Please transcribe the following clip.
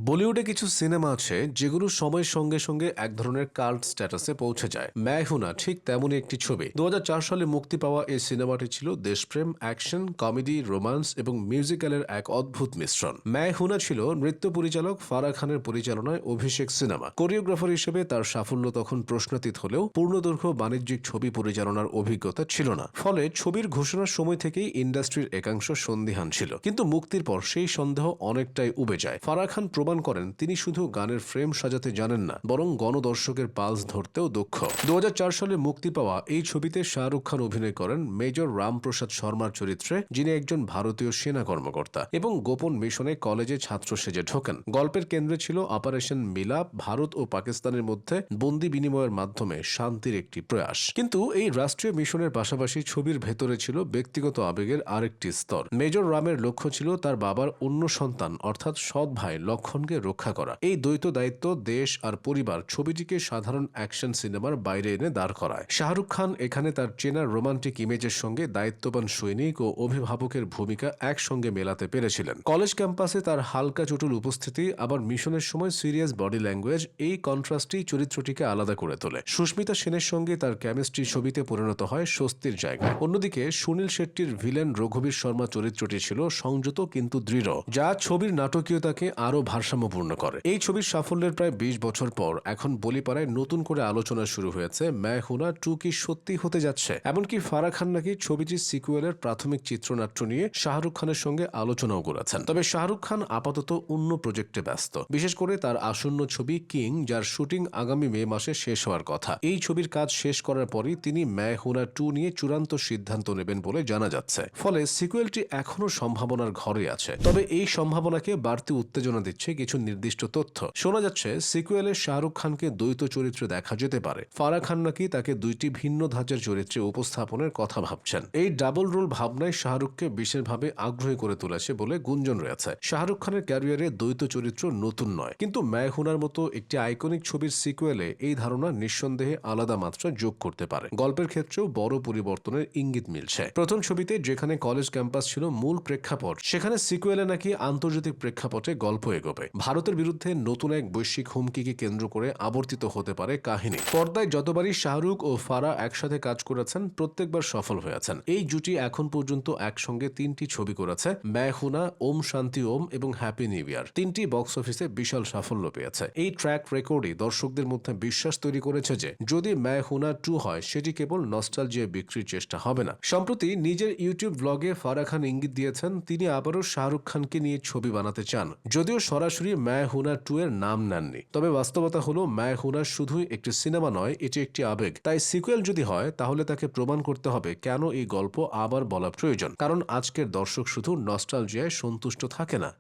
বলিউডে কিছু সিনেমা আছে যেগুলো সময়ের সঙ্গে সঙ্গে এক ধরনের কাল্ট স্ট্যাটাসে পৌঁছে যায়। ম্যায় হুনা ঠিক তেমনই একটি ছবি। 2004 সালে মুক্তি পাওয়া এই সিনেমাটি ছিল দেশপ্রেম, অ্যাকশন, কমেডি, রোমান্স এবং মিউজিক্যালের এক অদ্ভুত মিশ্রণ। ম্যায় হুনা ছিল নৃত্য পরিচালক ফারাহ খানের পরিচালনায় অভিষেক সিনেমা। কোরিওগ্রাফার হিসেবে তার সাফল্য তখন প্রশ্নাতীত হলেও পূর্ণদৈর্ঘ্য বাণিজ্যিক ছবি পরিচালনার অভিজ্ঞতা ছিল না। ফলে ছবির ঘোষণার সময় থেকেই ইন্ডাস্ট্রির একাংশ সন্দিহান ছিল, কিন্তু মুক্তির পর সেই সন্দেহ অনেকটাই উবে যায়। ফারাহ খান প্রমাণ করেন তিনি শুধু গানের ফ্রেম সাজাতে জানেন না, বরং গণদর্শকের পালস ধরতেও দক্ষ। 2004 সালে মুক্তি পাওয়া এই ছবিতে শাহরুখ খান অভিনয় করেন মেজর রামপ্রসাদ শর্মার চরিত্রে, যিনি একজন ভারতীয় সেনা কর্মকর্তা এবং গোপন মিশনে কলেজে ছাত্র সেজে ঢোকেন। গল্পের কেন্দ্রে ছিল অপারেশন মিলাপ, ভারত ও পাকিস্তানের মধ্যে বন্দি বিনিময়ের মাধ্যমে শান্তির একটি প্রয়াস। কিন্তু এই রাষ্ট্রীয় মিশনের পাশাপাশি ছবির ভেতরে ছিল ব্যক্তিগত আবেগের আরেকটি স্তর। মেজর রামের লক্ষ্য ছিল তার বাবার অন্য সন্তান অর্থাৎ সৎ ভাই লক্ষণকে রক্ষা করা। এই দ্বৈত দায়িত্ব, দেশ আর পরিবার, ছবিটিকে সাধারণ অ্যাকশন সিনেমার বাইরে এনে দাঁড় করায়। শাহরুখ খান এখানে তার চেনা রোমান্টিক ইমেজের সঙ্গে দায়িত্ববান সৈনিক ও অভিভাবকের ভূমিকা একসঙ্গে মেলাতে পেরেছিলেন। কলেজ ক্যাম্পাসে তার হালকা চটুল উপস্থিতি, আবার মিশনের সময় সিরিয়াস বডি ল্যাঙ্গুয়েজ, এই কন্ট্রাস্টই চরিত্রটিকে আলাদা করে তোলে। সুস্মিতা সেনের সঙ্গে তার কেমিস্ট্রি ছবিতে পরিণত হয় স্বস্তির জায়গায়। অন্যদিকে সুনীল শেট্টির ভিলেন রঘুবীর শর্মা চরিত্রটি ছিল সংযত কিন্তু দৃঢ়, যা ছবির নাটকীয়তাকে আরও ভারসাম্যপূর্ণ করে। এই ছবির সাফল্যের প্রায় 20 বছর পর এখন বলিপাড়ায় নতুন করে আলোচনা শুরু হয়েছে, ম্যায় হুনা 2 কি সত্যি হতে যাচ্ছে। এমনকি ফারাহ খান নাকি ছবিটির সিকুয়েলের প্রাথমিক চিত্রনাট্য নিয়ে শাহরুখ খানের সঙ্গে আলোচনাও করেছেন। তবে শাহরুখ খান আপাতত অন্য প্রজেক্টে ব্যস্ত, বিশেষ করে তার আসন্ন ছবি কিং, যার শুটিং আগামী মে মাসে শেষ হওয়ার কথা। এই ছবির কাজ শেষ করার পরই তিনি ম্যায় হুনা 2 নিয়ে চূড়ান্ত সিদ্ধান্ত নেবেন বলে জানা যাচ্ছে। ফলে সিকুয়েলটি এখনও সম্ভাবনার ঘরে আছে। তবে এই সম্ভাবনাকে বাড়তি উত্তেজনা দিচ্ছে কিছু নির্দিষ্ট তথ্য। শোনা যাচ্ছে সিকুয়েলে শাহরুখ খানকে দ্বৈত চরিত্রে দেখা যেতে পারে। ফারাহ খান নাকি তাকে 2টি ভিন্ন ধাঁচের চরিত্রে উপস্থাপনের কথা ভাবছেন। এই ডাবল রোল ভাবনায় শাহরুখকে বিশেষভাবে আগ্রহী করে তুলেছে বলে গুঞ্জন রয়েছে। শাহরুখ খানের ক্যারিয়ারে দ্বৈত চরিত্র নতুন নয়, কিন্তু ম্যায় হুনার মতো একটি আইকনিক ছবির সিকুয়েলে এই ধারণা নিঃসন্দেহে আলাদা মাত্রা যোগ করতে পারে। গল্পের ক্ষেত্রেও বড় পরিবর্তনের ইঙ্গিত মিলছে। প্রথম ছবিতে যেখানে কলেজ ক্যাম্পাস ছিল মূল প্রেক্ষাপট, সেখানে সিকুয়েলে নাকি আন্তর্জাতিক প্রেক্ষাপটে গল্প এগোবে। ভারতের বিরুদ্ধে নতুন এক বৈশ্বিক হুমকিকে কেন্দ্র করে আবর্তিত হতে পারে কাহিনী। পর্দায় যতবারই শাহরুখ ও ফারাহ একসাথে কাজ করেছেন, প্রত্যেকবার সফল হয়েছেন। এই জুটি এখন পর্যন্ত একসঙ্গে 3টি ছবি করেছে, ম্যায় হুনা, ওম শান্তি ওম এবং হ্যাপি নিউ ইয়ার। 3টি বক্স অফিসে বিশাল সাফল্য পেয়েছে। এই ট্র্যাক রেকর্ডই দর্শকদের মধ্যে বিশ্বাস তৈরি করেছে যে যদি ম্যায় হুনা 2 হয়, সেটি কেবল নস্টালজিয়া বিক্রির চেষ্টা হবে না। সম্প্রতি নিজের ইউটিউব ব্লগে ফারাহ খান ইঙ্গিত দিয়েছেন তিনি আবারও শাহরুখ খানকে নিয়ে ছবি বানাতে চান, যদিও সরাসরি ম্যায় হুনা 2 এর নাম নেননি। তবে বাস্তবতা হলো ম্যায় হুনা শুধুই একটি সিনেমা নয়, এটি একটি আবেগ। তাই সিকুয়েল যদি হয়, তাহলে তাকে প্রমাণ করতে হবে কেন এই গল্প আবার বলা প্রয়োজন। কারণ আজকের দর্শক শুধু নস্টালজিয়ায় সন্তুষ্ট থাকে না।